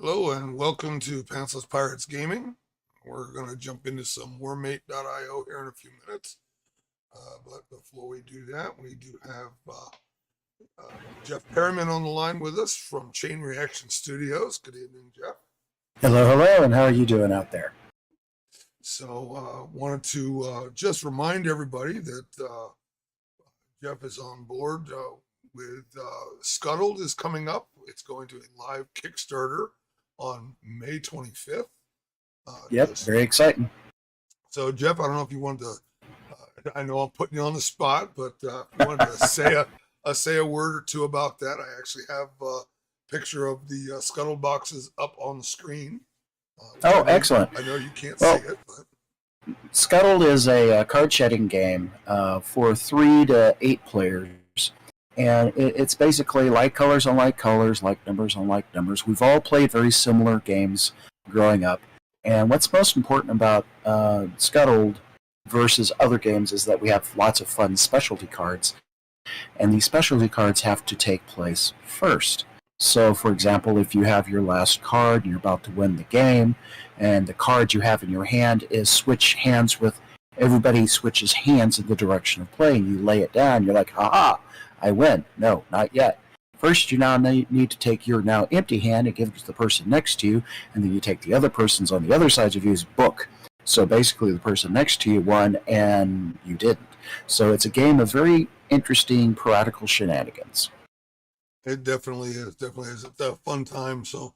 Hello and welcome to Pantsless Pirates Gaming. We're going to jump into some Warmate.io here in a few minutes. But before we do that, we do have Jeff Perryman on the line with us from Chain Reaction Studios. Good evening, Jeff. Hello, hello, and how are you doing out there? Wanted to just remind everybody that Jeff is on board with Scuttled is coming up. It's going to a live Kickstarter on May 25th. Yep, very exciting. So, Jeff, I don't know if you wanted to. I know I'm putting you on the spot, but if you wanted to say a word or two about that, I actually have a picture of the scuttle boxes up on the screen. Excellent. I know you can't Well, see it, but Scuttled is a card shedding game for 3 to 8 players. And it's basically like colors on like colors, like numbers on like numbers. We've all played very similar games growing up. And what's most important about Scuttled versus other games is that we have lots of fun specialty cards. And these specialty cards have to take place first. So, for example, if you have your last card and you're about to win the game, and the card you have in your hand is switch hands with everybody switches hands in the direction of play, and you lay it down, you're like, haha, I win. No, not yet. First, you now need to take your now empty hand and give it to the person next to you, and then you take the other person's on the other side of you's book. So basically, the person next to you won and you didn't. So it's a game of very interesting piratical shenanigans. it definitely is. Definitely is. It's a fun time. So,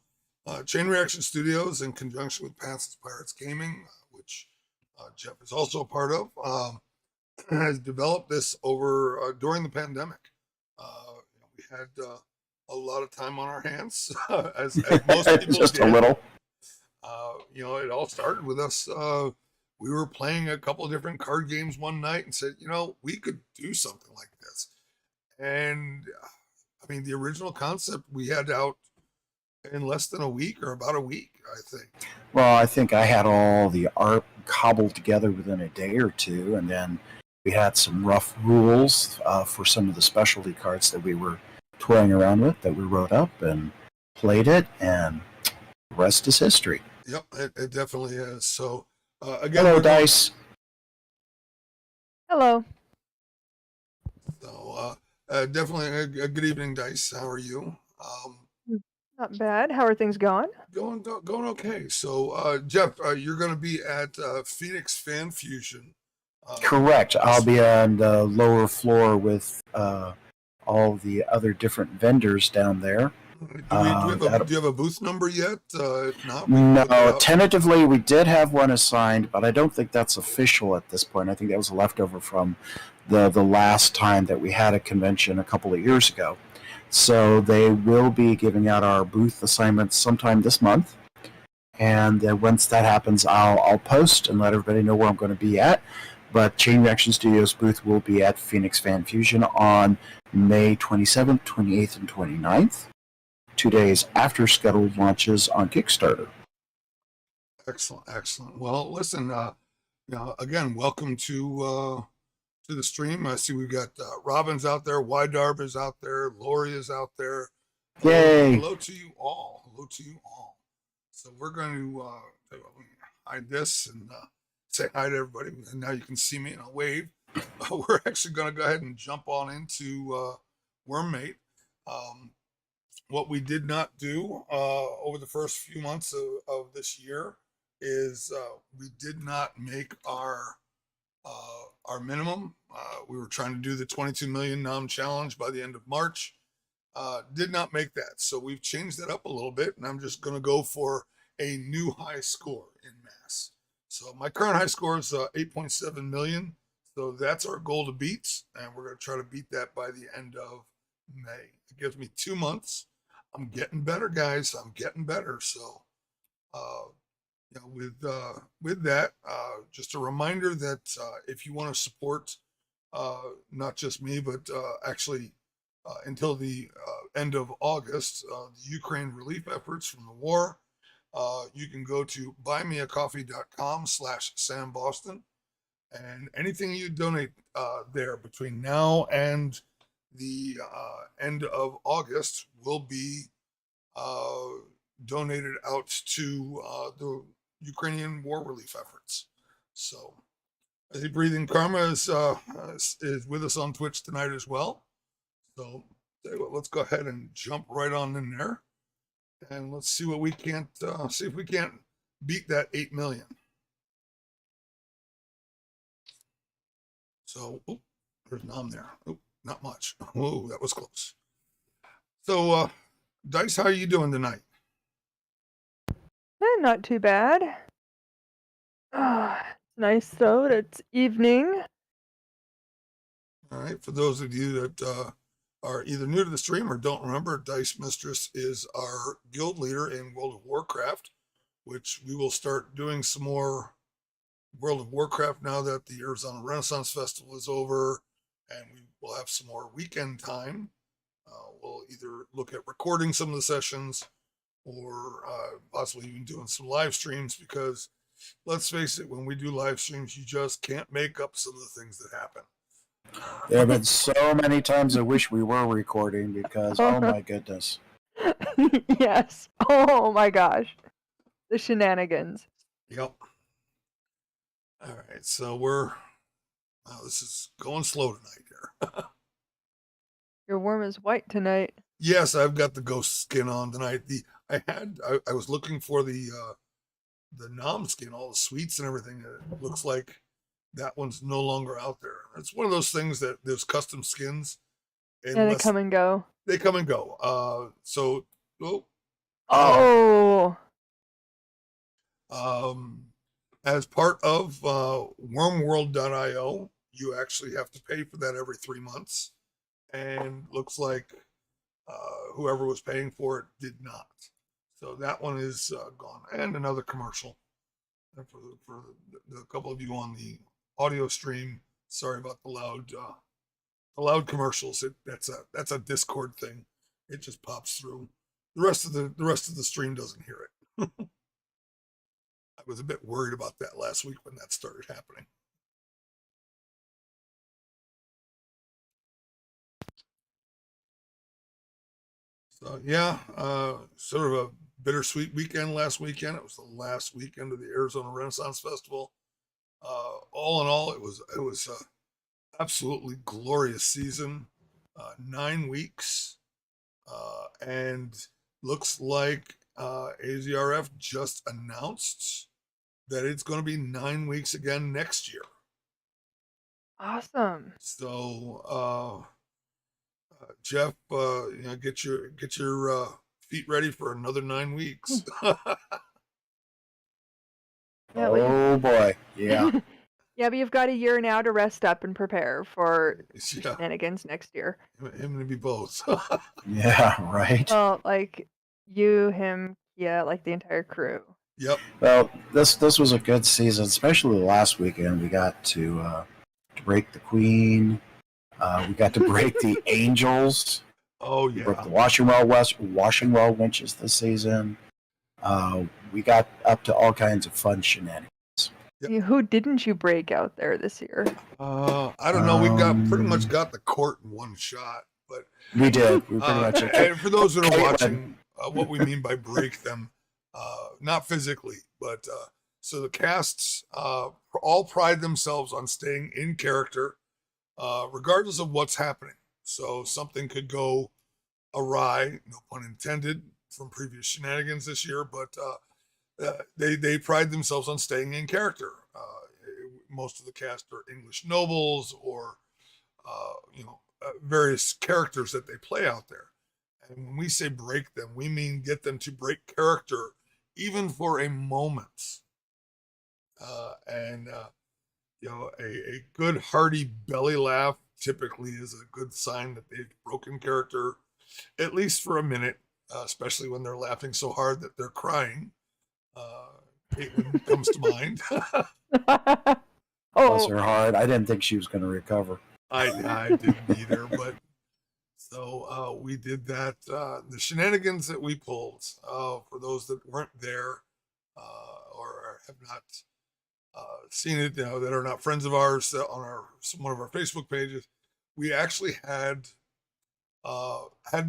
Chain Reaction Studios, in conjunction with Pantsless Pirates Gaming, which Jeff is also a part of, has developed this over during the pandemic. We had a lot of time on our hands, as most people Just a did. little. It all started with us. We were playing a couple of different card games one night and said, we could do something like this. And I mean, the original concept we had out in less than a week or about a week, I think. Well, I think I had all the art cobbled together within a day or two, and then we had some rough rules for some of the specialty cards that we were toying around with that we wrote up and played it, and the rest is history. Yep, it definitely is. So, again, Hello, we're going. Dice. Hello. Definitely a good evening, Dice. How are you? Not bad. How are things going? Going okay. So, Jeff, you're going to be at Phoenix Fan Fusion. Correct. I'll be on the lower floor with all the other different vendors down there. Do you have a booth number yet? If not, no. Tentatively, we did have one assigned, but I don't think that's official at this point. I think that was a leftover from the last time that we had a convention a couple of years ago. So they will be giving out our booth assignments sometime this month. And once that happens, I'll post and let everybody know where I'm going to be at. But Chain Reaction Studios booth will be at Phoenix Fan Fusion on May 27th, 28th, and 29th, 2 days after Scuttle launches on Kickstarter. Excellent. Well, listen, again, welcome to the stream. I see we've got Robin's out there, Wydarb is out there, Lori is out there. Yay! Hello to you all. So we're going to hide this and say hi to everybody. And now you can see me and I'll wave. We're actually going to go ahead and jump on into Wormmate. What we did not do over the first few months of this year is we did not make our minimum. We were trying to do the 22 million nom challenge by the end of March. Did not make that. So we've changed that up a little bit, and I'm just going to go for a new high score in mass. So my current high score is 8.7 million. So that's our goal to beat, and we're going to try to beat that by the end of May. It gives me 2 months. I'm getting better, guys. I'm getting better. So, with that, just a reminder that if you want to support not just me, but actually until the end of August, the Ukraine relief efforts from the war, you can go to buymeacoffee.com/Sam Boston, and anything you donate there between now and the end of August will be donated out to the Ukrainian war relief efforts. So, I see Breathing Karma is with us on Twitch tonight as well. So, let's go ahead and jump right on in there, and let's see what we can't see if we can't beat that 8 million. So, there's Nom there. Not much. Whoa, that was close. So, Dice, how are you doing tonight? Not too bad. It's nice though that it's evening. All right. For those of you that are either new to the stream or don't remember, Dice Mistress is our guild leader in World of Warcraft, which we will start doing some more World of Warcraft now that the Arizona Renaissance Festival is over, and we will have some more weekend time. We'll either look at recording some of the sessions or possibly even doing some live streams, because let's face it, when we do live streams, you just can't make up some of the things that happen. There have been so many times I wish we were recording because, oh my goodness. Yes. Oh my gosh. The shenanigans. Yep. All right, so this is going slow tonight here. You're warm as white tonight. Yes, I've got the ghost skin on tonight. I was looking for the Nom skin, all the sweets and everything. It looks like that one's no longer out there. It's one of those things that there's custom skins, and they come and go. They come and go. As part of wormworld.io, you actually have to pay for that every 3 months, and looks like whoever was paying for it did not. So that one is gone. And another commercial for the couple of you on the audio stream. Sorry about the loud commercials. That's a Discord thing. It just pops through. The rest of the stream doesn't hear it. I was a bit worried about that last week when that started happening. So yeah, sort of a bittersweet weekend last weekend. It was the last weekend of the Arizona Renaissance Festival. All in all, it was absolutely glorious season. 9 weeks, and looks like AZRF just announced that it's going to be 9 weeks again next year. Awesome. So, Jeff, get your feet ready for another 9 weeks. Yeah, oh boy, yeah. Yeah, but you've got a year now to rest up and prepare for shenanigans next year. Him and me both. Yeah, right. Well, like you, him, yeah, like the entire crew. Yep. Well, this was a good season, especially the last weekend. We got to break the Queen. We got to break the Angels. Oh yeah. We broke the washing well winches this season. We got up to all kinds of fun shenanigans. Yep. Who didn't you break out there this year? I don't know. We pretty much got the court in one shot, but we did. We pretty much. And for those that are watching, what we mean by break them, not physically, but so the casts all pride themselves on staying in character, regardless of what's happening. So something could go awry, no pun intended, from previous shenanigans this year, but they pride themselves on staying in character. Most of the cast are English nobles or various characters that they play out there. And when we say break them, we mean get them to break character, even for a moment. A good hearty belly laugh typically is a good sign that they've broken character, at least for a minute, especially when they're laughing so hard that they're crying. Caitlin comes to mind. Bless her heart. I didn't think she was going to recover. I didn't either, but so we did that. The shenanigans that we pulled, for those that weren't there or have not seen it, that are not friends of ours on one of our Facebook pages, we actually had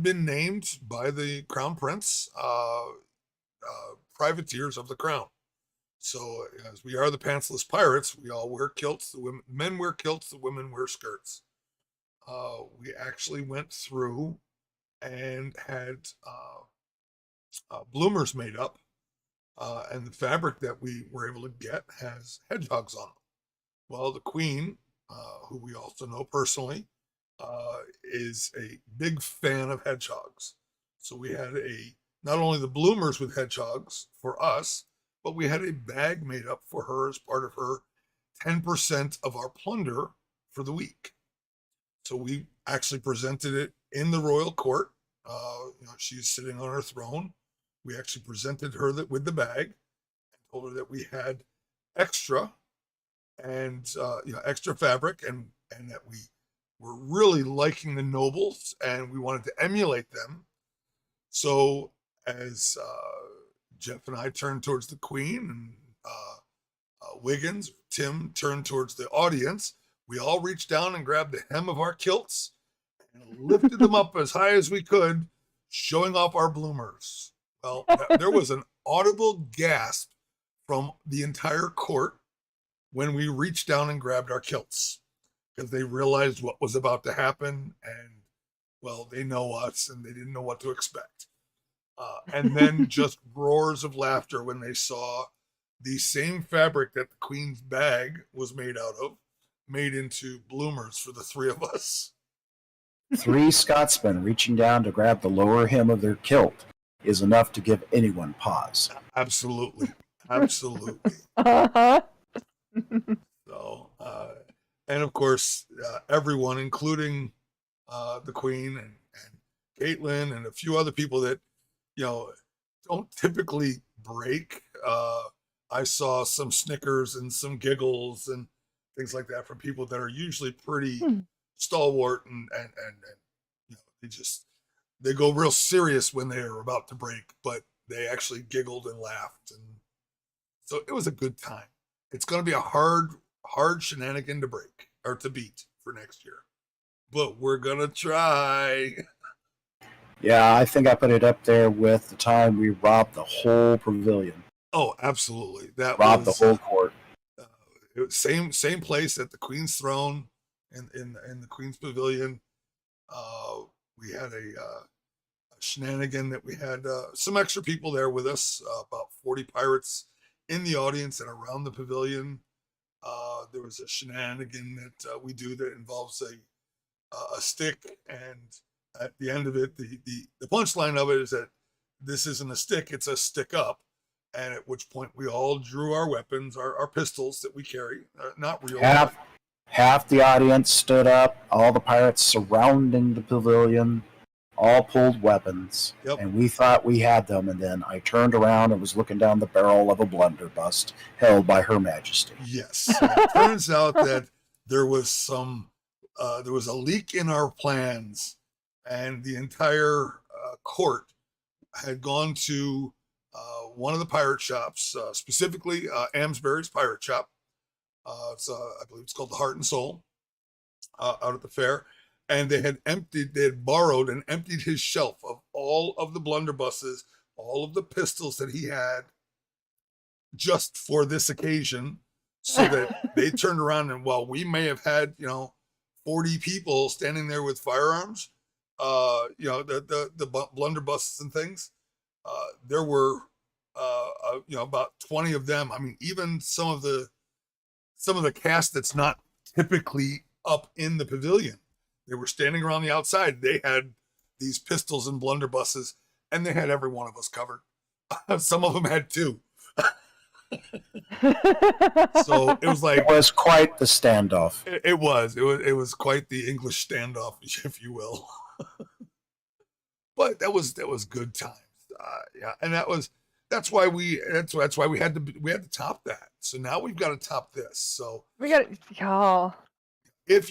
been named by the Crown Prince privateers of the crown. So as we are the pantsless pirates, we all wear kilts. The men wear kilts, the women wear skirts. We actually went through and had bloomers made up, and the fabric that we were able to get has hedgehogs on them. Well, the queen, who we also know personally, is a big fan of hedgehogs. So we had not only the bloomers with hedgehogs for us, but we had a bag made up for her as part of her 10% of our plunder for the week. So we actually presented it in the royal court. She's sitting on her throne. We actually presented her with the bag and told her that we had extra and extra fabric, and that we were really liking the nobles and we wanted to emulate them. So as Jeff and I turned towards the queen, and Wiggins, Tim turned towards the audience, we all reached down and grabbed the hem of our kilts and lifted them up as high as we could, showing off our bloomers. Well, there was an audible gasp from the entire court when we reached down and grabbed our kilts, because they realized what was about to happen, and, well, they know us and they didn't know what to expect. And then just roars of laughter when they saw the same fabric that the queen's bag was made out of, made into bloomers for the three of us. 3 Scotsmen reaching down to grab the lower hem of their kilt is enough to give anyone pause. Absolutely. Absolutely. Uh-huh. So, and of course, everyone, including the queen and Caitlin and a few other people that, don't typically break. I saw some snickers and some giggles and things like that from people that are usually pretty stalwart, and they go real serious when they are about to break, but they actually giggled and laughed, and so it was a good time. It's going to be a hard shenanigan to break or to beat for next year, but we're going to try. Yeah, I think I put it up there with the time we robbed the whole pavilion. Oh, absolutely. That robbed was the whole court. It was same place at the Queen's Throne in the Queen's Pavilion. We had a shenanigan that we had some extra people there with us, about 40 pirates in the audience and around the pavilion. There was a shenanigan that we do that involves a stick, and at the end of it, the punchline of it is that this isn't a stick, it's a stick up. And at which point we all drew our weapons, our pistols that we carry, not real. Half the audience stood up, all the pirates surrounding the pavilion, all pulled weapons, and we thought we had them, and then I turned around and was looking down the barrel of a blunderbuss held by Her Majesty. Yes. It turns out that there was a leak in our plans, and the entire court had gone to one of the pirate shops, specifically Amsbury's Pirate Shop. I believe it's called the Heart and Soul, out at the fair. And they had borrowed and emptied his shelf of all of the blunderbusses, all of the pistols that he had, just for this occasion, so that they turned around, and while we may have had, 40 people standing there with firearms, the blunderbusses and things, there were about 20 of them. I mean, even some of the cast that's not typically up in the pavilion, they were standing around the outside. They had these pistols and blunderbusses, and they had every one of us covered. Some of them had 2. So it was like, it was quite the standoff. It was quite the English standoff, if you will. But that was good times. And that's why we had to top that. So now we've got to top this. So we got y'all. If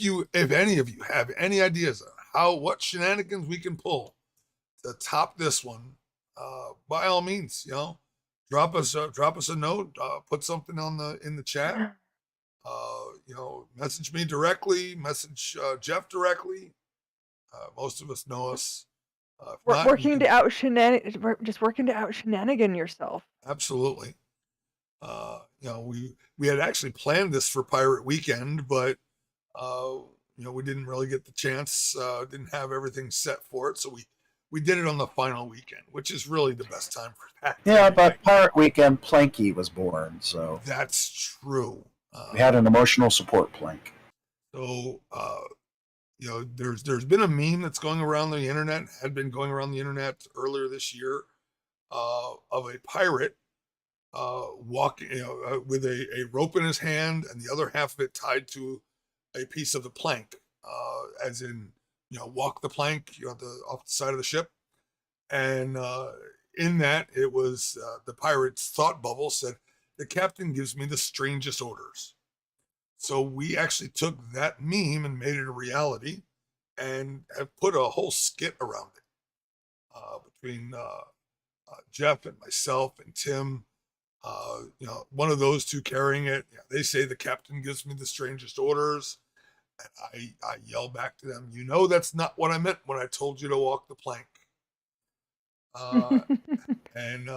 any of you have any ideas on what shenanigans we can pull to top this one, by all means, drop us a note, put something in the chat, message me directly, message Jeff directly. Most of us know us. If not, you Working can, to out just working to out shenanigan yourself. absolutely. We had actually planned this for Pirate Weekend, but we didn't really get the chance. Didn't have everything set for it, so we did it on the final weekend, which is really the best time for that. Yeah, but Pirate Weekend, Planky was born, so that's true. we had an emotional support Plank. So there's been a meme that's going around the internet, had been going around the internet earlier this year, of a pirate walking, with a rope in his hand and the other half of it tied to a piece of the plank, as in, walk the plank, off the side of the ship. And in that, it was the pirate's thought bubble said, "The captain gives me the strangest orders." So we actually took that meme and made it a reality, and have put a whole skit around it, between Jeff and myself and Tim. One of those two carrying it. Yeah, they say the captain gives me the strangest orders, and I yell back to them, that's not what I meant when I told you to walk the plank. And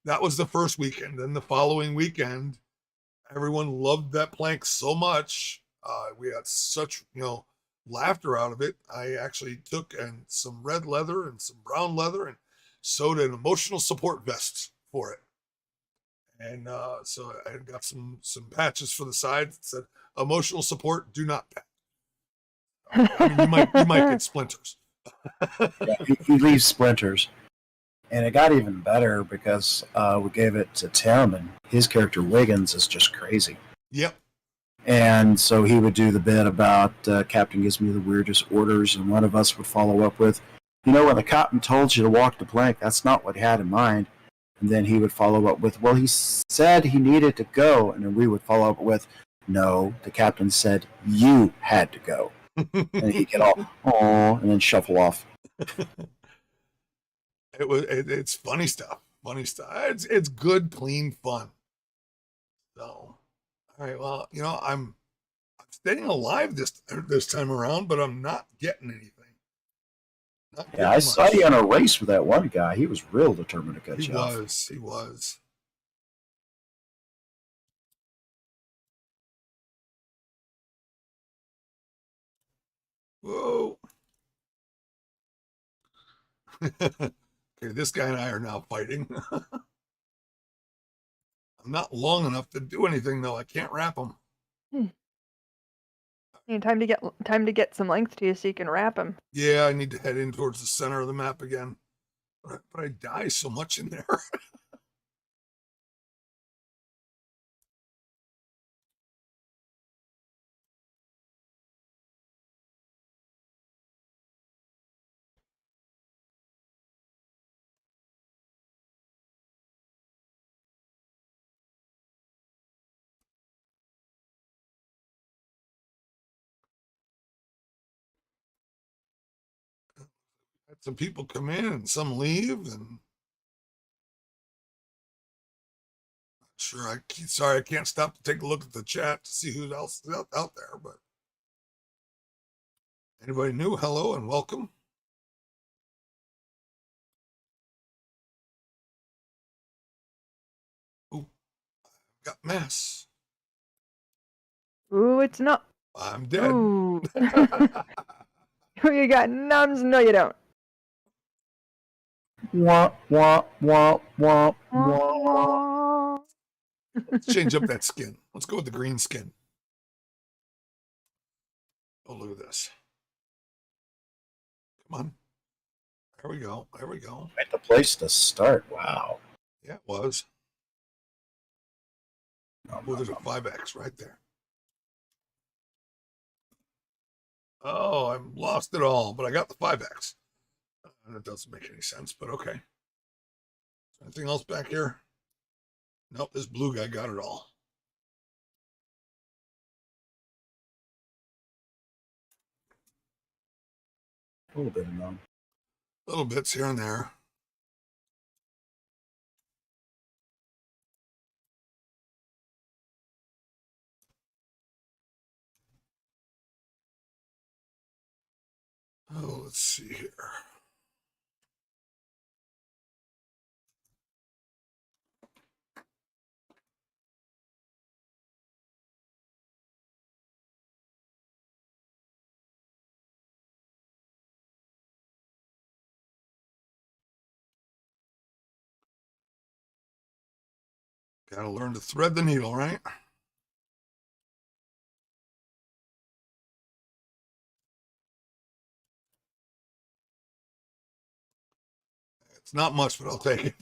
that was the first weekend. Then the following weekend, everyone loved that plank so much. We had such, laughter out of it. I actually took some red leather and some brown leather and sewed an emotional support vest for it. And so I got some patches for the sides that said "emotional support, do not pat." I mean, you might get splinters. Yeah, he leaves splinters. And it got even better because we gave it to Tim, and his character Wiggins is just crazy. Yep. And so he would do the bit about Captain gives me the weirdest orders, and one of us would follow up with, when the captain told you to walk the plank, that's not what he had in mind. And then he would follow up with, well, he said he needed to go. And then we would follow up with, no, the captain said you had to go. And he'd get all, oh, and then shuffle off. It's funny stuff. Funny stuff. It's good, clean fun. So, all right. Well, I'm staying alive this time around, but I'm not getting anything. Yeah, I saw you in a race with that one guy. He was real determined to catch you off. He was. Whoa. Okay, this guy and I are now fighting. I'm not long enough to do anything, though. I can't wrap him. Time to get some length to you so you can wrap him. Yeah, I need to head in towards the center of the map again. But I die so much in there. Had some people come in and some leave, and sorry, I can't stop to take a look at the chat to see who else is out there. But anybody new, hello and welcome. Ooh, got mass. Ooh, it's not. I'm dead. Ooh. You got numbs? No, you don't. Wah, wah, wah, wah, wah. Let's change up that skin. Let's go with the green skin. Oh, look at this. Come on. There we go. There we go. Quite the place to start. Wow. Yeah, it was. Oh, there's a 5X right there. Oh, I lost it all, but I got the 5X. That doesn't make any sense, but okay. Anything else back here? Nope, this blue guy got it all. A little bit of none. Little bits here and there. Oh, let's see here. Gotta learn to thread the needle, right? It's not much, but I'll take it.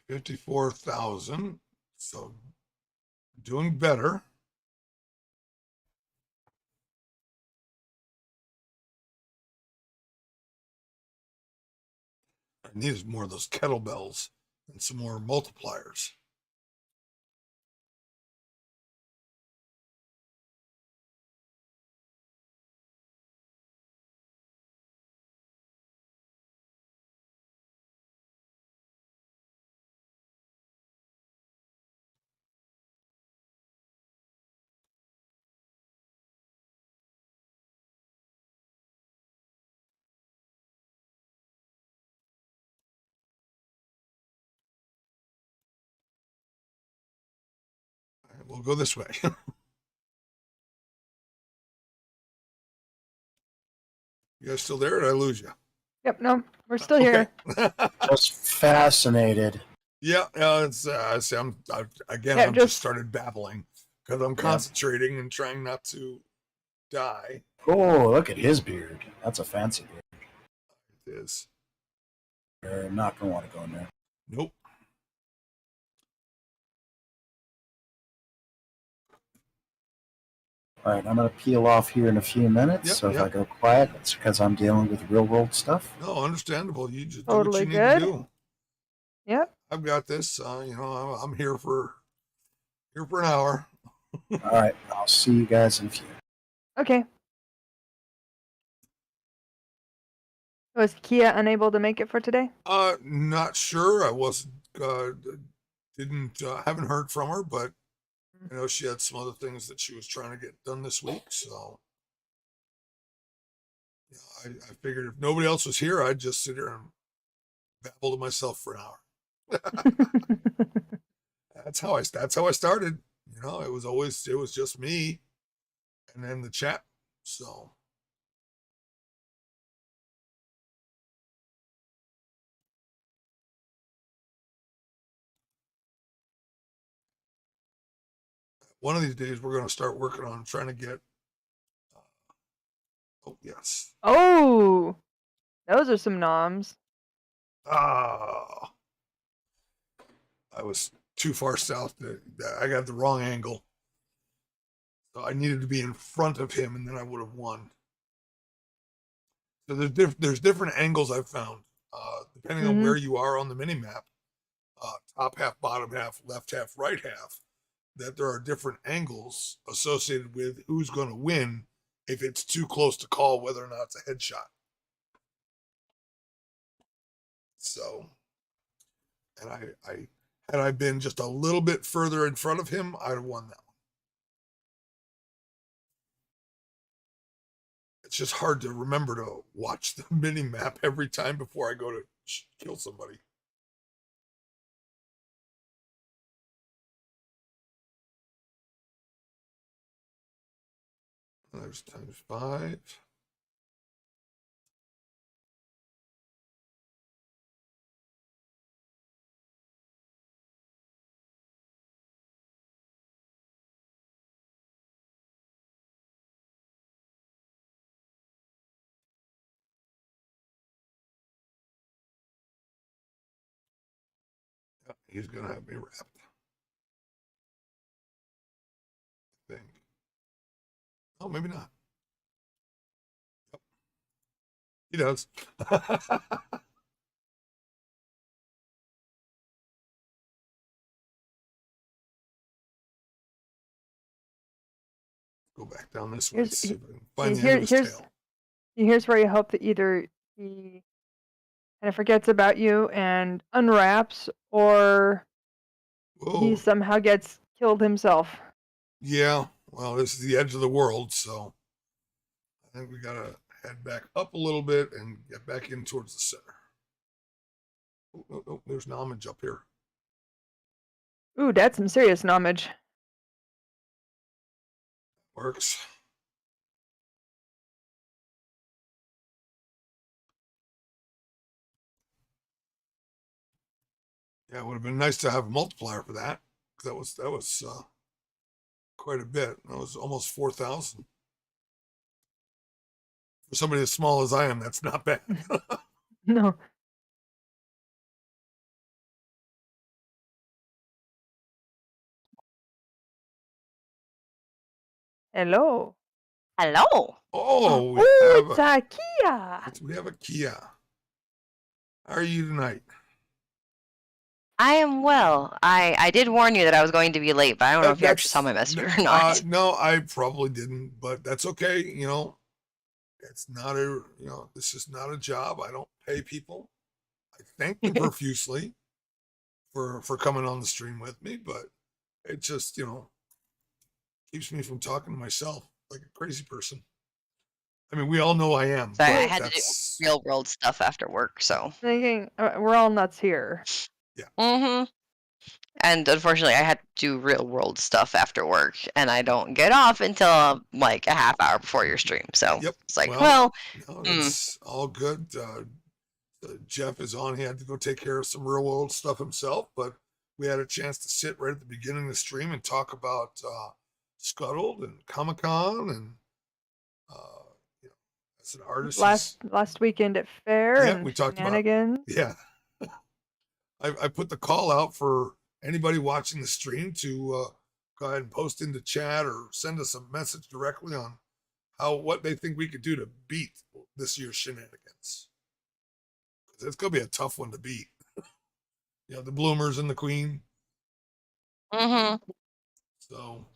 54,000. So doing better. I need more of those kettlebells and some more multipliers. All right, we'll go this way. You guys still there, or did I lose you? Yep, no, we're still here. Just fascinated. Yeah, it's see, I've just just started babbling because I'm concentrating and trying not to die. Oh, look at his beard. That's a fancy beard. It is. You're not going to want to go in there. Nope. All right, I'm going to peel off here in a few minutes. Yep, so if yep. I go quiet, it's because I'm dealing with real world stuff. No, understandable. You just do Totally what you good. need to do. Yep. I've got this. I'm here for an hour. All right, I'll see you guys in a few. Okay. Was Kia unable to make it for today? Not sure. I wasn't. Haven't heard from her, but I know she had some other things that she was trying to get done this week. So I figured if nobody else was here, I'd just sit here and babble to myself for an hour. That's how I started. It was just me and then the chat. So one of these days we're going to start working on trying to get oh yes. Oh, those are some noms. Ah, I was too far south. I got the wrong angle. So I needed to be in front of him, and then I would have won. So there's different angles I've found, depending on where you are on the mini map, top half, bottom half, left half, right half. That there are different angles associated with who's going to win if it's too close to call whether or not it's a headshot. So, and I had I been just a little bit further in front of him, I'd have won that one. It's just hard to remember to watch the mini map every time before I go to kill somebody. There's ×5. Yep, he's going to have me wrapped. I think. Oh, maybe not. Yep. He does. Go back down this way. See if I can find the end of his tail. Here's where you hope that either he kind of forgets about you and unwraps, or he somehow gets killed himself. Yeah, well, this is the edge of the world, so I think we gotta head back up a little bit and get back in towards the center. Oh, there's knowledge up here. Ooh, that's some serious knowledge. Works. Yeah, it would have been nice to have a multiplier for that. 'Cause that was quite a bit. That was almost 4,000. For somebody as small as I am, that's not bad. No. Hello. Hello. Oh, Oh, it's a Kia. we have a Kia. How are you tonight? I am well. I did warn you that I was going to be late, but I don't know if you actually saw my message or not. No, I probably didn't, but that's okay. It's not this is not a job. I don't pay people. I thank them profusely for coming on the stream with me, but it just, keeps me from talking to myself like a crazy person. I mean, we all know I am. So I but had to do that's real world stuff after work, so. Thinking we're all nuts here. Mm-hmm. And unfortunately, I had to do real world stuff after work, and I don't get off until like a half hour before your stream. So Yep. it's like, no, it's all good. Jeff is on. He had to go take care of some real world stuff himself, but we had a chance to sit right at the beginning of the stream and talk about Scuttled and Comic-Con and as an artist. Last weekend at fair and we talked shenanigans. about. Yeah. I put the call out for anybody watching the stream to go ahead and post into chat or send us a message directly on what they think we could do to beat this year's shenanigans. It's gonna be a tough one to beat. The Bloomers and the Queen. Mm-hmm. So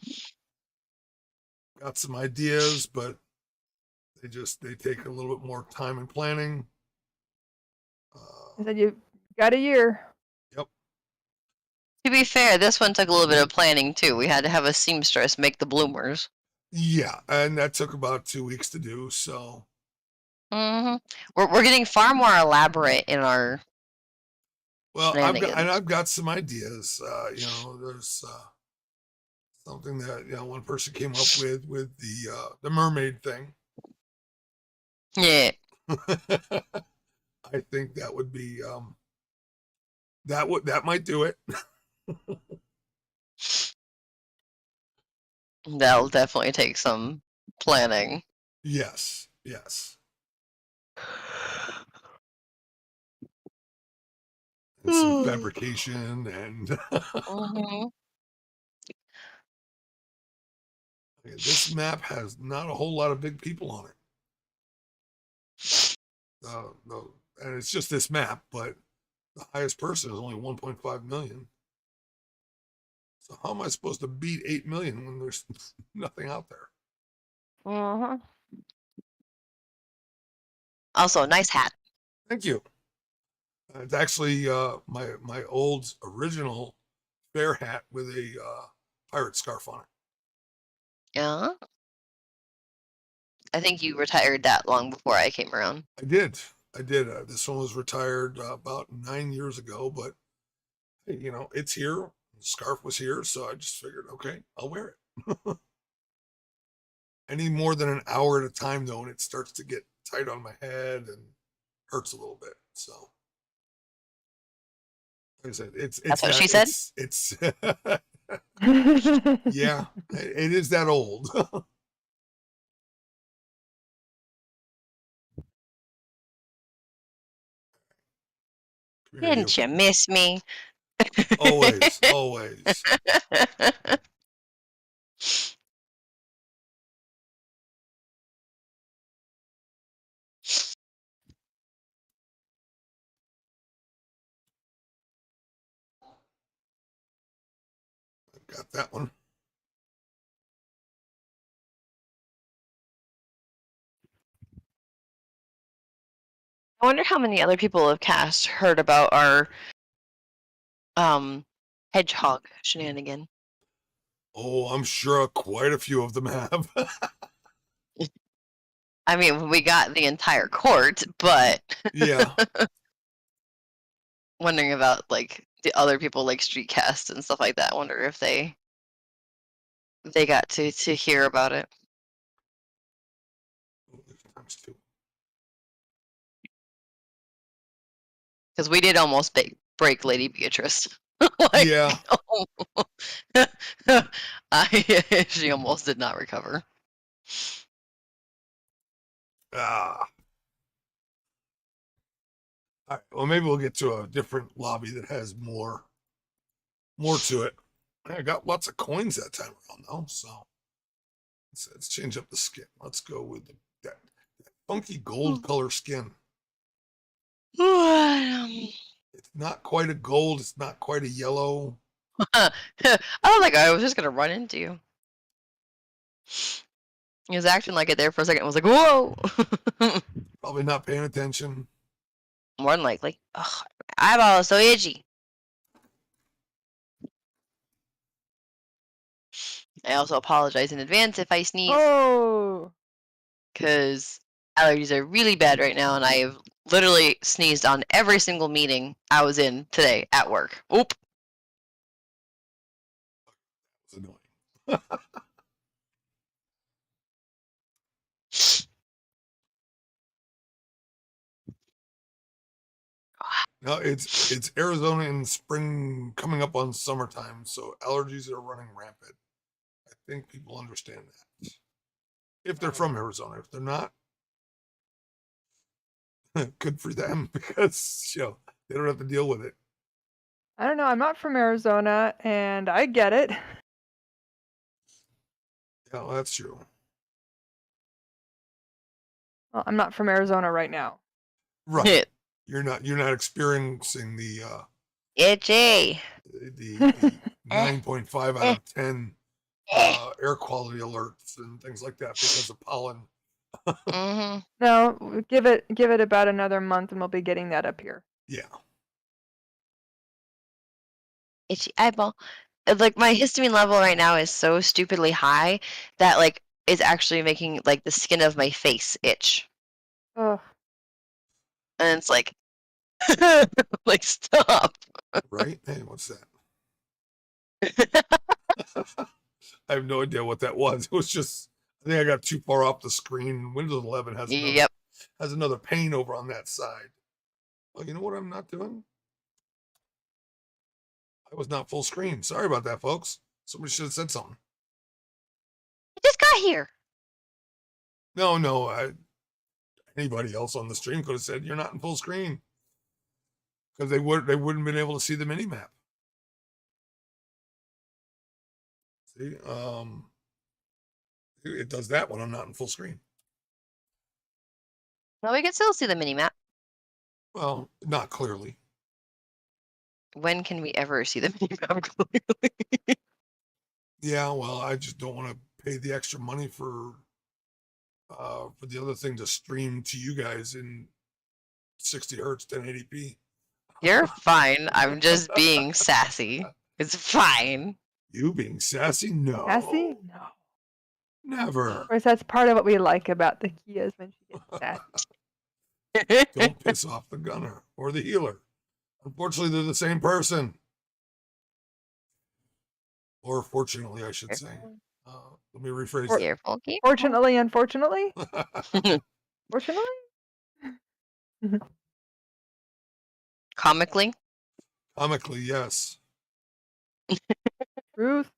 got some ideas, but they take a little bit more time and planning. I said you got a year. Yep. To be fair, this one took a little bit of planning too. We had to have a seamstress make the bloomers. Yeah, and that took about 2 weeks to do. So. Mm-hmm. We're getting far more elaborate in our. Well, I've got some ideas. There's something that one person came up with the mermaid thing. Yeah. I think that would be that might do it. That'll definitely take some planning. Yes. And some fabrication and Mm-hmm. this map has not a whole lot of big people on it. No, and it's just this map, but the highest person is only 1.5 million. So how am I supposed to beat 8 million when there's nothing out there? Mm-hmm. Also, nice hat. Thank you. It's actually my old original bear hat with a pirate scarf on it. Yeah. I think you retired that long before I came around. I did. This one was retired about 9 years ago, but hey, it's here. The scarf was here, so I just figured, okay, I'll wear it. Any more than an hour at a time, though, and it starts to get tight on my head and hurts a little bit. So, like I said, That's what she said? It's yeah, it is that old. Didn't you miss me? Always. Got that one. I wonder how many other people have heard about our hedgehog shenanigan. Oh, I'm sure quite a few of them have. I mean, we got the entire court, but yeah. Wondering about like the other people like Streetcast and stuff like that. I wonder if they got to hear about it. Because we did almost break Lady Beatrice. Like, Yeah. she almost did not recover. Ah. All right, well, maybe we'll get to a different lobby that has more to it. I got lots of coins that time around though, so let's change up the skin. Let's go with that funky gold color skin. It's not quite a gold. It's not quite a yellow. I don't think I was just gonna run into you. He was acting like it there for a second. I was like, whoa! Probably not paying attention. More than likely. Ugh, my eyeball is so itchy. I also apologize in advance if I sneeze, Oh, because allergies are really bad right now, and I have literally sneezed on every single meeting I was in today at work. Oop. It's annoying. No, it's Arizona in spring, coming up on summertime, so allergies are running rampant. I think people understand that. If they're from Arizona, if they're not, good for them because they don't have to deal with it. I don't know. I'm not from Arizona, and I get it. Yeah, well, that's true. Well, I'm not from Arizona right now. Right. You're not experiencing the Itchy. 9.5 out of 10 air quality alerts and things like that because of pollen. Mm-hmm. No, give it about another month, and we'll be getting that up here. Yeah. Itchy eyeball. Like, my histamine level right now is so stupidly high that, like, it's actually making, like, the skin of my face itch. Ugh. And it's like, like, stop. Right? Hey, what's that? I have no idea what that was. It was just, I think I got too far off the screen. Windows 11 has another pane over on that side. Well, you know what I'm not doing? I was not full screen. Sorry about that, folks. Somebody should have said something. I just got here. No. Anybody else on the stream could have said you're not in full screen because they wouldn't have been able to see the mini map. See, it does that when I'm not in full screen. Well, we can still see the mini map. Well, not clearly. When can we ever see the mini map clearly? Yeah, well, I just don't want to pay the extra money for the other thing to stream to you guys in 60 hertz 1080p. You're fine. I'm just being sassy. It's fine. You being sassy? No. Sassy? No. Never. Of course, that's part of what we like about the Kias when she gets sassy. Don't piss off the gunner or the healer. Unfortunately, they're the same person. Or fortunately, I should say. Let me rephrase that. Careful, careful. Fortunately, unfortunately? Fortunately? Comically? Comically, yes. Truth.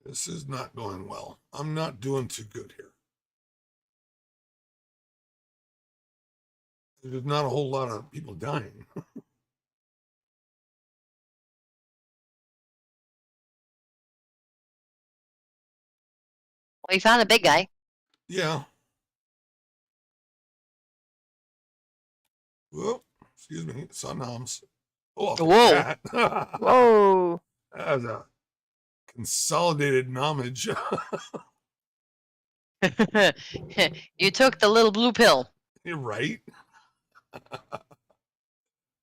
This is not going well. I'm not doing too good here. There's not a whole lot of people dying. Well, you found a big guy. Yeah. Whoa, excuse me. Sun hums. Oh, I'll take Whoa. that. Whoa. That was a consolidated nomage. You took the little blue pill. You're right.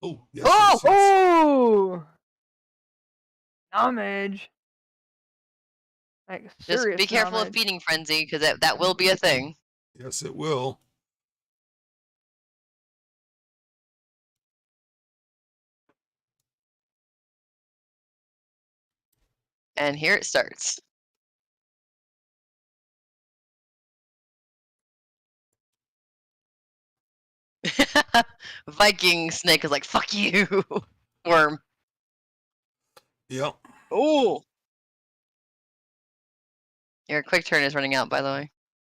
Oh, yes. Oh! yes, yes. Oh! Homage. Like Just serious be careful of damage. feeding frenzy, because that will be a thing. Yes, it will. And here it starts. Viking snake is like, fuck you, worm. Yep. Oh. Your quick turn is running out, by the way.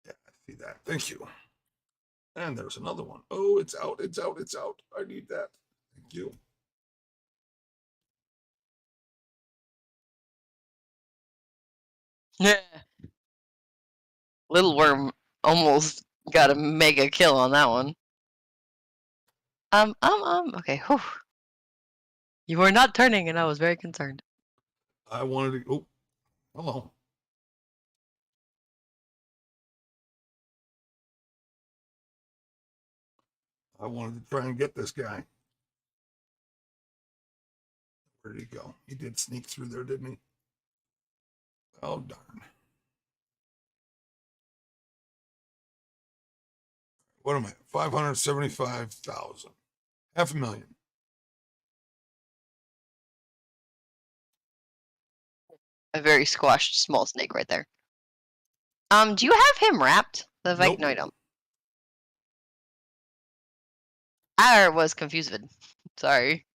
Yeah, I see that. Thank you. And there's another one. Oh, it's out. It's out. It's out. I need that. Thank you. Yeah. Little worm almost got a mega kill on that one. Okay. Whew. You were not turning, and I was very concerned. I wanted to. Oh, hello. I wanted to try and get this guy. Where did he go? He did sneak through there, didn't he? Oh, darn. What am I? 575,000. $500,000. A very squashed small snake right there. Do you have him wrapped? The Viking? No, I don't. I was confused. Sorry.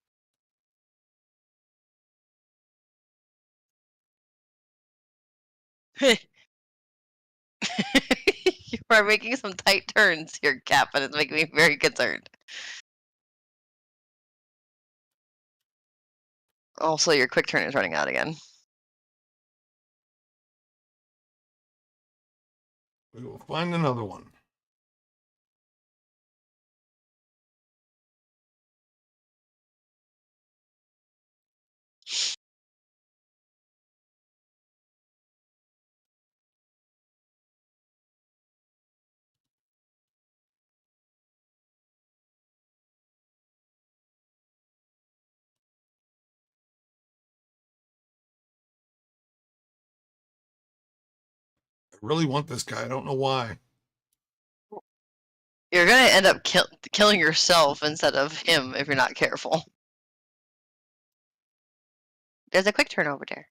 You are making some tight turns here, Cap, and it's making me very concerned. Also, your quick turn is running out again. We will find another one. I really want this guy. I don't know why. You're gonna end up killing yourself instead of him if you're not careful. There's a quick turn over there.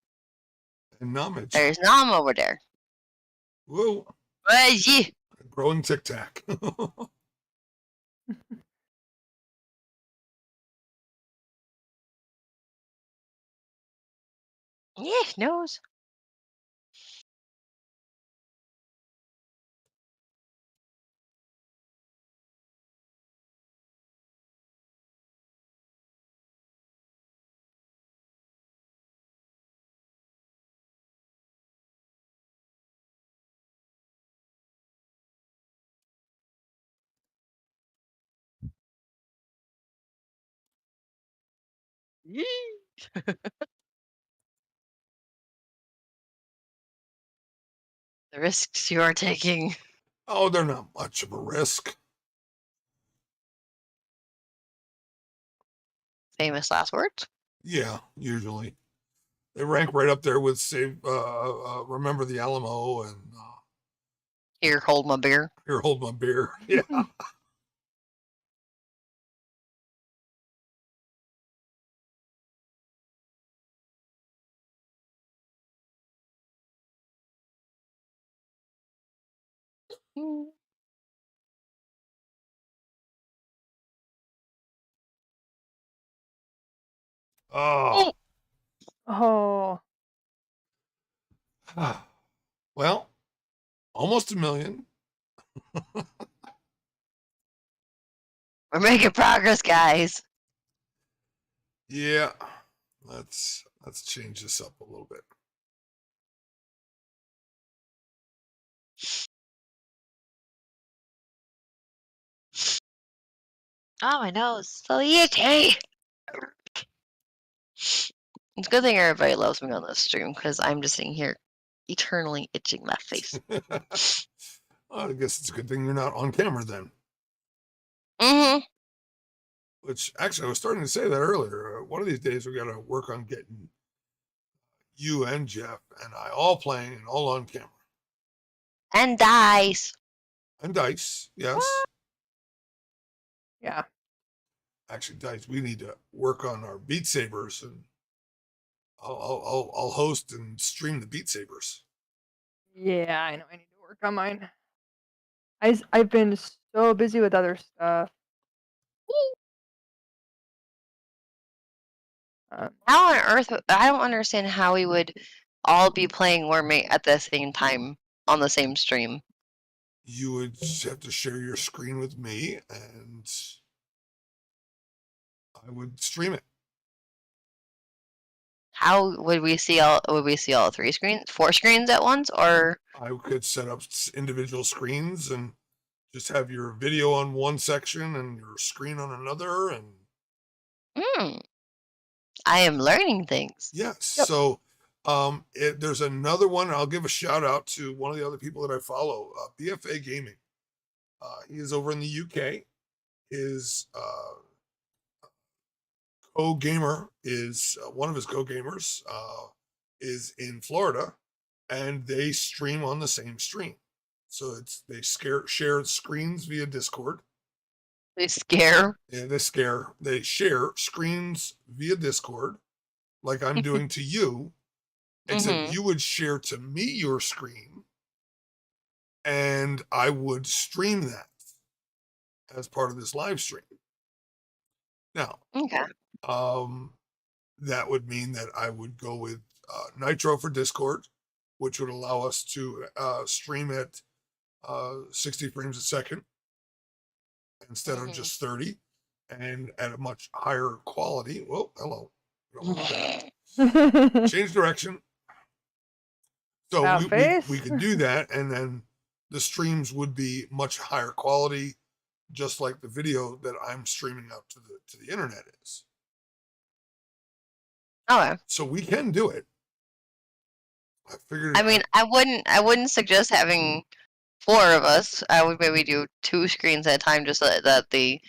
And Nomage. There's Nom over there. Whoa. Yeah. Growing tic tac. Yeah, nose. The risks you are taking. Oh, they're not much of a risk. Famous last words. Yeah, usually. They rank right up there with Save, Remember the Alamo and Here, hold my beer. Here, Hold My Beer. Yeah. Oh. Oh, Well, almost 1,000,000. We're making progress, guys. Yeah. Let's change this up a little bit. Oh, my nose. So itchy. It's a good thing everybody loves me on this stream because I'm just sitting here eternally itching my face. I guess it's a good thing you're not on camera then. Mm-hmm. Which actually, I was starting to say that earlier. One of these days, we got to work on getting you and Jeff and I all playing and all on camera. And dice. And Dice, yes. Yeah. Actually, Dice, we need to work on our Beat Sabers, and I'll host and stream the Beat Sabers. Yeah, I know. I need to work on mine. I've been so busy with other stuff. How on earth? I don't understand how we would all be playing Warmate at the same time on the same stream. You would just have to share your screen with me, and I would stream it. How would we see all? Would we see all 3 screens, 4 screens at once, or? I could set up individual screens and just have your video on one section and your screen on another, and I am learning things. yes. Yep. So there's another one. I'll give a shout out to one of the other people that I follow, BFA Gaming. He is over in the UK. His co-gamer is one of his co-gamers is in Florida, and they stream on the same stream. So they share screens via Discord. They scare. Yeah, they share screens via Discord, like I'm doing to you, except you would share to me your screen, and I would stream that as part of this live stream. Now, Okay. that would mean that I would go with Nitro for Discord, which would allow us to stream at 60 frames a second instead of just 30, and at a much higher quality. Whoa, hello. Change direction. So we could do that, and then the streams would be much higher quality, just like the video that I'm streaming out to the internet is. Okay. So we can do it. I figured. I mean, I wouldn't suggest having 4 of us. I would maybe do 2 screens at a time, just so that the,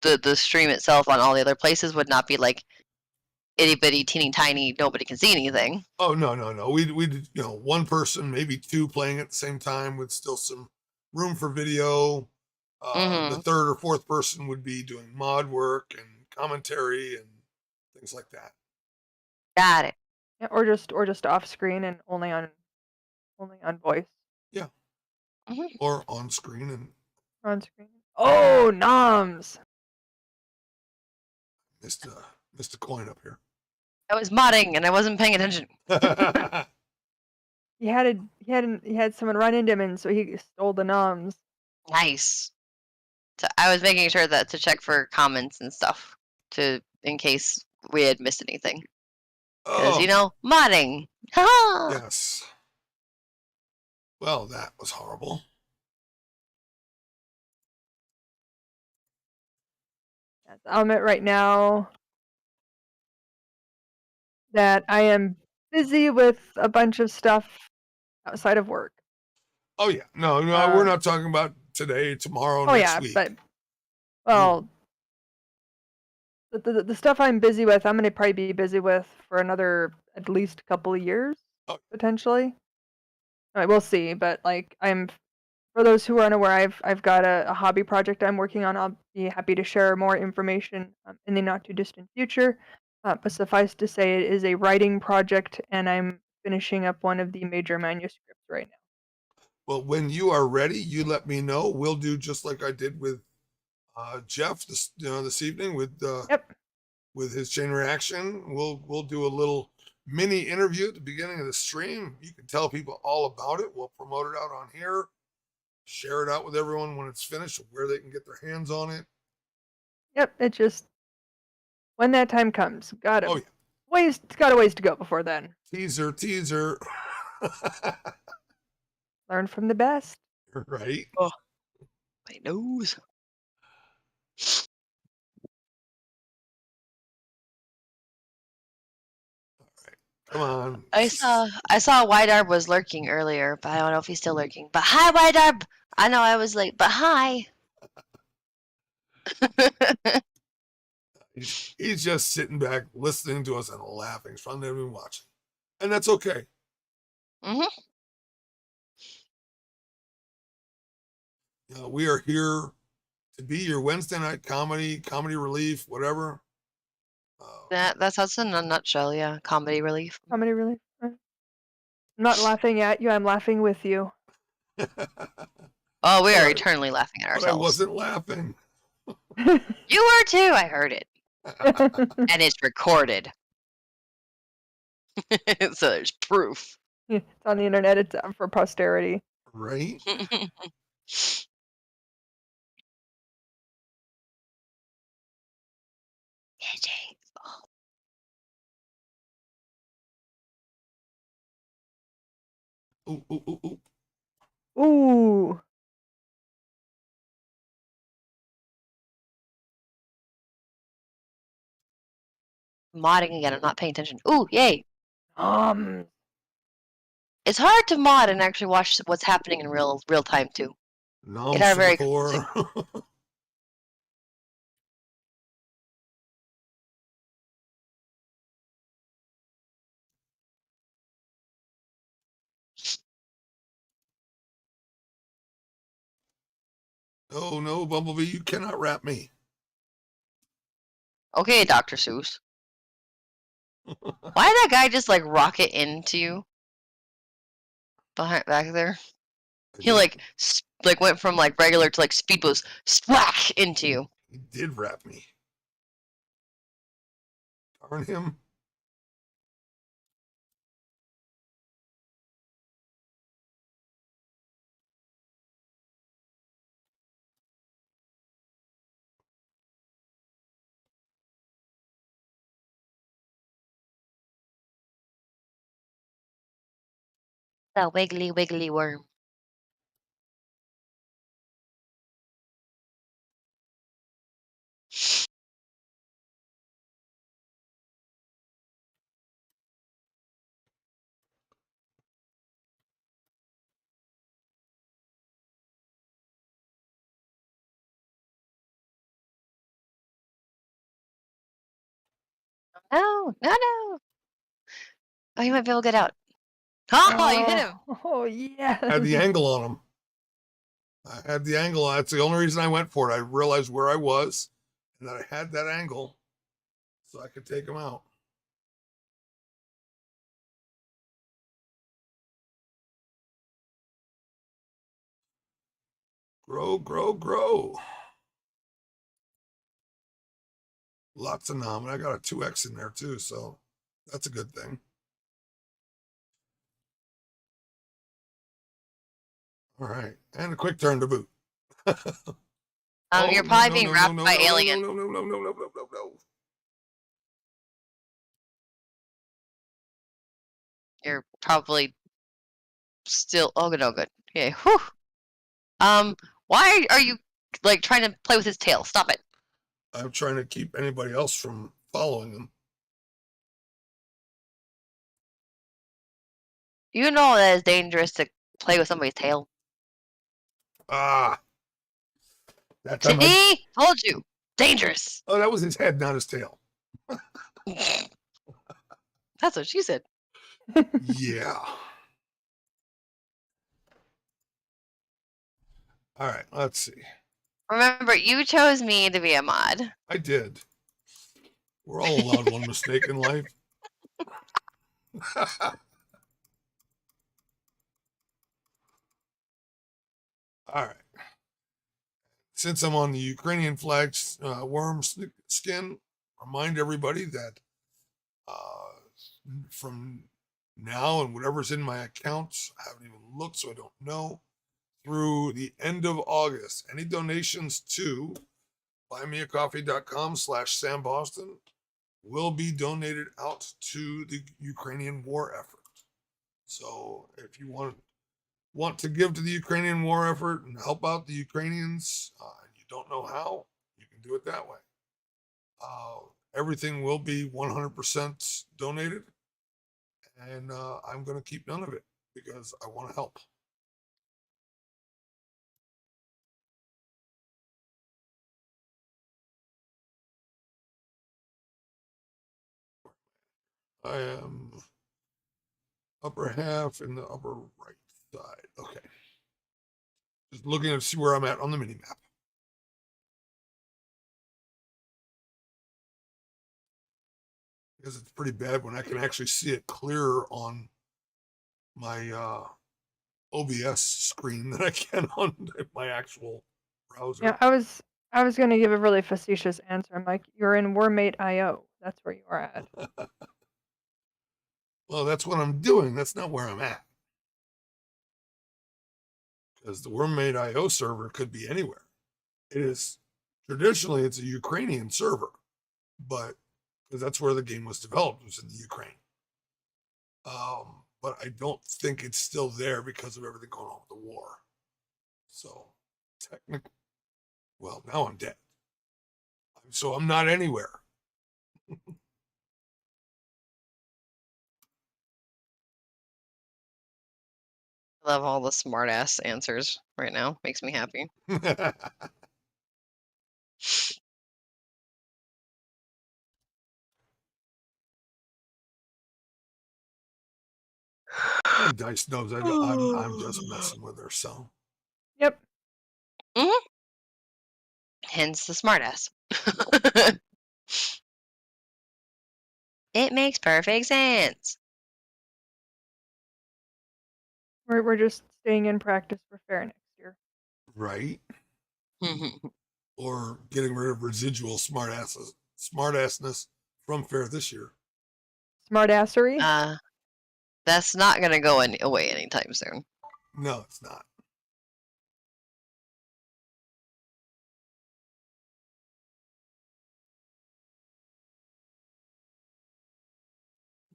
the stream itself on all the other places would not be like itty bitty, teeny tiny. Nobody can see anything. Oh no. We one person, maybe 2 playing at the same time with still some room for video. The 3rd or 4th person would be doing mod work and commentary and things like that. Got it. Yeah, or just off screen and only on voice. Yeah. Or on screen and on screen. Oh, noms. Missed a coin up here. I was modding and I wasn't paying attention. He had someone run into him, and so he stole the noms. Nice. So I was making sure that to check for comments and stuff in case we had missed anything. Because modding. Yes. Well, that was horrible. I'll admit right now that I am busy with a bunch of stuff outside of work. Oh yeah, no, we're not talking about today, tomorrow, next week. But the stuff I'm busy with, I'm going to probably be busy with for another at least couple of years, potentially. All right, we'll see. But for those who are unaware, I've got a hobby project I'm working on. I'll be happy to share more information in the not too distant future. But suffice to say, it is a writing project, and I'm finishing up one of the major manuscripts right now. Well, when you are ready, you let me know. We'll do just like I did with Jeff this evening with his chain reaction. We'll do a little mini interview at the beginning of the stream. You can tell people all about it. We'll promote it out on here, share it out with everyone when it's finished, where they can get their hands on it. Yep, it just when that time comes. Got a ways to go before then. Teaser. Learn from the best. Right. Oh, my nose. All right. Come on. I saw Wydarb was lurking earlier, but I don't know if he's still lurking. But hi, Wydarb. I know I was late, but hi. He's just sitting back, listening to us and laughing. He's probably never even watching. And that's okay. Mhm. We are here to be your Wednesday night comedy relief, whatever. That's us in a nutshell. Yeah, comedy relief. Comedy relief. I'm not laughing at you. I'm laughing with you. Oh, we are But eternally laughing at I ourselves. wasn't laughing. You were too. I heard it, and it's recorded, so there's proof. It's on the internet. It's up for posterity. Right? AJ. Ooh, ooh, ooh, ooh. Ooh. Modding again. I'm not paying attention. Ooh, yay! It's hard to mod and actually watch what's happening in real time too. Nom It are very Singapore. Oh no, Bumblebee, you cannot rap me. Okay, Dr. Seuss. Why did that guy just like rocket into you? Back there. He like went from like regular to like speed boost, splash into you. He did rap me. Darn him. The wiggly wiggly worm. No, no, no. Oh, you might be able to get out. Oh, you hit him. Oh, yeah. I had the angle on him. I had the angle. That's the only reason I went for it. I realized where I was and that I had that angle so I could take him out. Grow, grow, grow. Lots of nom. And I got a 2X in there too, so that's a good thing. All right. And a quick turn to boot. You're probably being wrapped by alien. No, no, no, no, no, no, no, no. You're probably still. Oh, good, oh, good. Okay. Whew. Why are you like trying to play with his tail? Stop it. I'm trying to keep anybody else from following him. You know that it's dangerous to play with somebody's tail. Ah. That time See? Told you. Dangerous. Oh, that was his head, not his tail. That's what she said. Yeah. All right, let's see. Remember, you chose me to be a mod. I did. We're all allowed one mistake in life. All right. Since I'm on the Ukrainian flag worm skin, remind everybody that from now and whatever's in my accounts, I haven't even looked, so I don't know, through the end of August, any donations to buymeacoffee.com/Sam Boston will be donated out to the Ukrainian war effort. So if you want to give to the Ukrainian war effort and help out the Ukrainians, and you don't know how, you can do it that way. Everything will be 100% donated, and I'm going to keep none of it because I want to help. I am upper half in the upper right side. Okay. Just looking to see where I'm at on the mini map. Because it's pretty bad when I can actually see it clearer on my OBS screen than I can on my actual browser. Yeah, I was gonna give a really facetious answer. I'm like, you're in Warmate.io. That's where you are at. Well, that's what I'm doing. That's not where I'm at. Because the Wormmate.io server could be anywhere. It is traditionally it's a Ukrainian server, but because that's where the game was developed, was in the Ukraine. But I don't think it's still there because of everything going on with the war. So technically, well, now I'm dead. So I'm not anywhere. I love all the smart ass answers right now. Makes me happy. And Dice knows I'm just messing with her, so. Yep. Hence the smart ass. It makes perfect sense. We're just staying in practice for fair next year. Right. Or getting rid of residual smartassness from fair this year. Smartassery. That's not gonna go away anytime soon. No, it's not.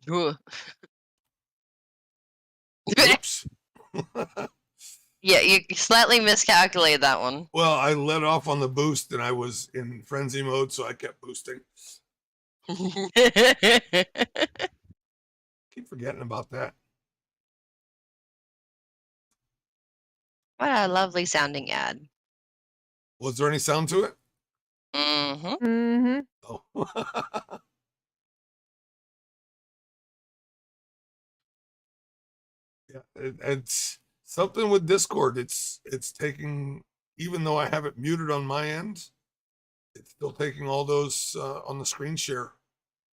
Oops. Yeah, you slightly miscalculated that one. Well, I let off on the boost and I was in frenzy mode, so I kept boosting. Keep forgetting about that. What a lovely sounding ad. Was there any sound to it? Mm-hmm. Mm-hmm. Oh. Yeah, it's something with Discord. It's taking, even though I have it muted on my end, it's still taking all those on the screen share,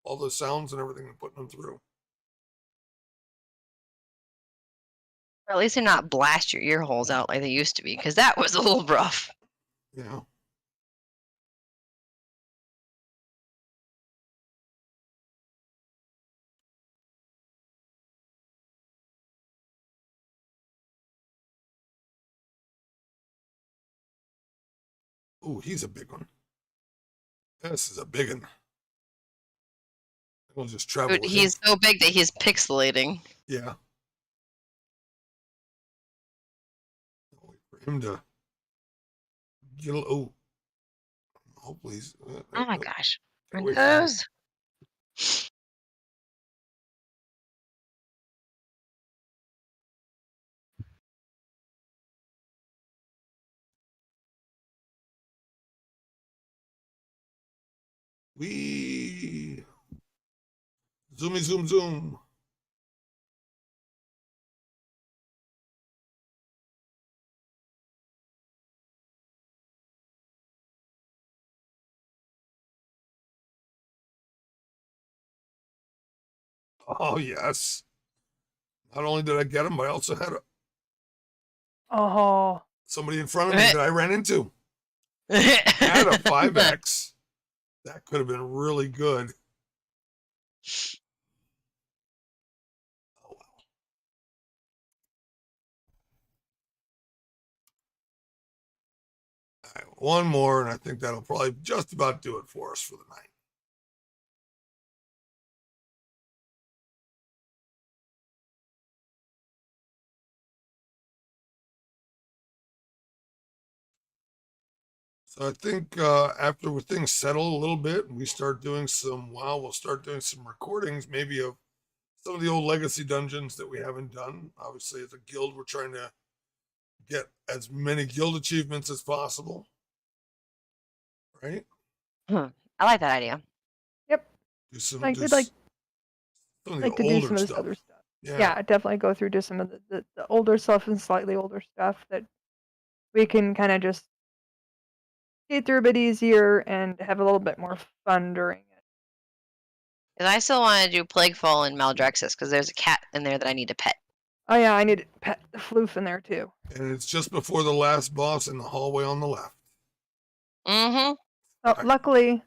all those sounds and everything, and putting them through. Or at least they're not blast your ear holes out like they used to be, because that was a little rough. Yeah. Oh, he's a big one. This is a big one. We'll just travel Dude, with he's him. so big that he's pixelating. Yeah. I'll wait for him to get a little. Oh, hopefully he's. Oh my gosh. Get away from me. Windows. Wee. Zoomy zoom zoom. Oh yes. Not only did I get him, but I also had Oh. somebody in front of me that I ran into. Had a 5X. That could have been really good. Oh well. All right, one more, and I think that'll probably just about do it for us for the night. So I think after things settle a little bit and we start doing we'll start doing some recordings, maybe of some of the old legacy dungeons that we haven't done. Obviously, as a guild, we're trying to get as many guild achievements as possible. Right? I like that idea. Yep. Do some I did like Some of the like to do older some of this stuff. other stuff. Yeah. Yeah, definitely go through just some of the older stuff and slightly older stuff that we can kind of just get through a bit easier and have a little bit more fun during it. 'Cause I still want to do Plaguefall and Maldraxxus because there's a cat in there that I need to pet. Oh yeah, I need to pet the floof in there too. And it's just before the last boss in the hallway on the left. Mm-hmm. Oh, Right. luckily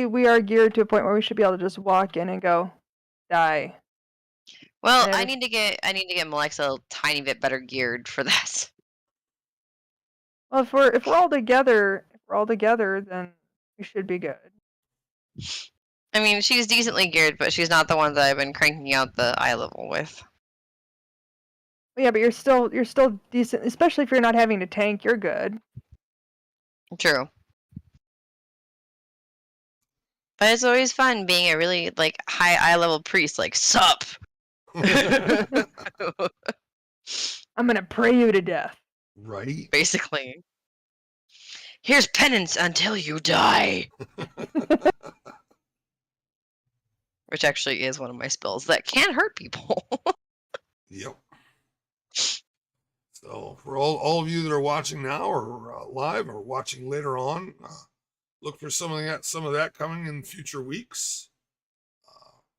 we are geared to a point where we should be able to just walk in and go die. Well, And I if- need to get Malexa a tiny bit better geared for that. Well, if we're all together, then we should be good. I mean, she's decently geared, but she's not the one that I've been cranking out the eye level with. Yeah, but you're still decent, especially if you're not having to tank. You're good. True. But it's always fun being a really like high eye level priest, like sup. I'm gonna pray you to death. Right? Basically. Here's penance until you die. Which actually is one of my spells that can hurt people. Yep. So for all of you that are watching now or live or watching later on, look for some of that coming in future weeks.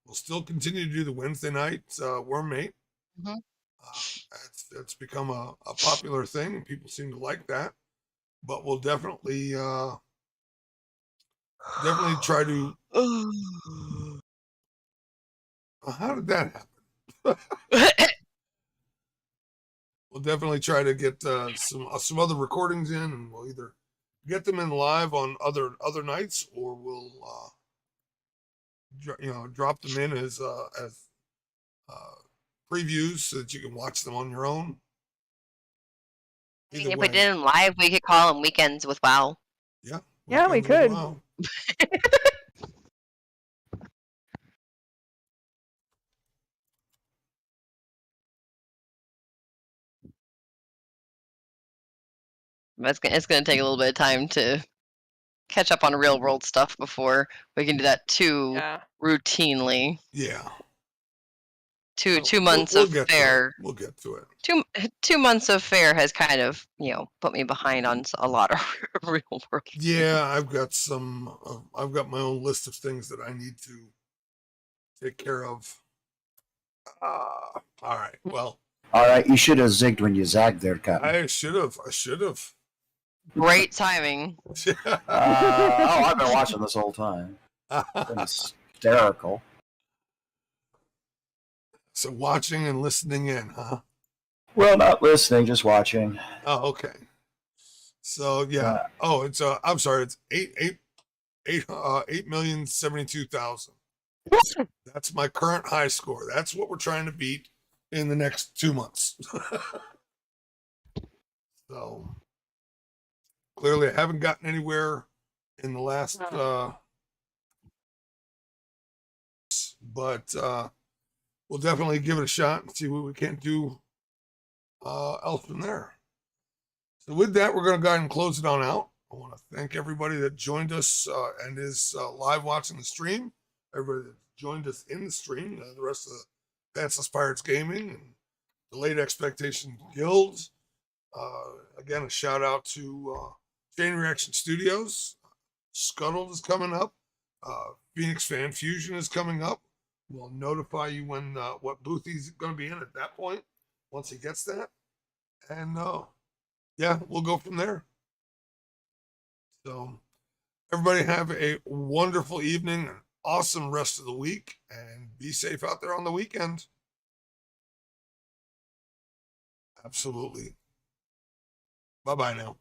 We'll still continue to do the Wednesday night Wormmate. Mhm. It's become a popular thing. People seem to like that, but we'll definitely try to. How did that happen? We'll definitely try to get some other recordings in, and we'll either get them in live on other nights, or we'll drop them in as previews so that you can watch them on your own. I mean, Either if we way. did them live, we could call them weekends with WoW. Yeah. Yeah, we weekends with could. WoW. But it's gonna take a little bit of time to catch up on real world stuff before we can do that too Yeah. routinely. Yeah. Two So months we'll of get fair. We'll get to it. 2 months of fair has kind of put me behind on a lot of real world. Yeah, I've got my own list of things that I need to take care of. All right. Well, All right, you should have zigged when you zagged there, Captain. I should have. Great timing. Oh, I've been watching this whole time. It's been hysterical. So watching and listening in, huh? Well, not listening, just watching. Oh, okay. So yeah. Oh, it's I'm sorry. It's 8,072,000. That's my current high score. That's what we're trying to beat in the next 2 months. So clearly, I haven't gotten anywhere in the last, but we'll definitely give it a shot and see what we can do else from there. So with that, we're going to go ahead and close it on out. I want to thank everybody that joined us and is live watching the stream. Everybody that joined us in the stream, the rest of the Pantsless Pirates Gaming and the Late Expectation Guilds. Again, a shout out to Chain Reaction Studios. Scuttled is coming up. Phoenix Fan Fusion is coming up. We'll notify you when what booth he's going to be in at that point once he gets that. And yeah, we'll go from there. So everybody have a wonderful evening, an awesome rest of the week, and be safe out there on the weekend. Absolutely. Bye-bye now.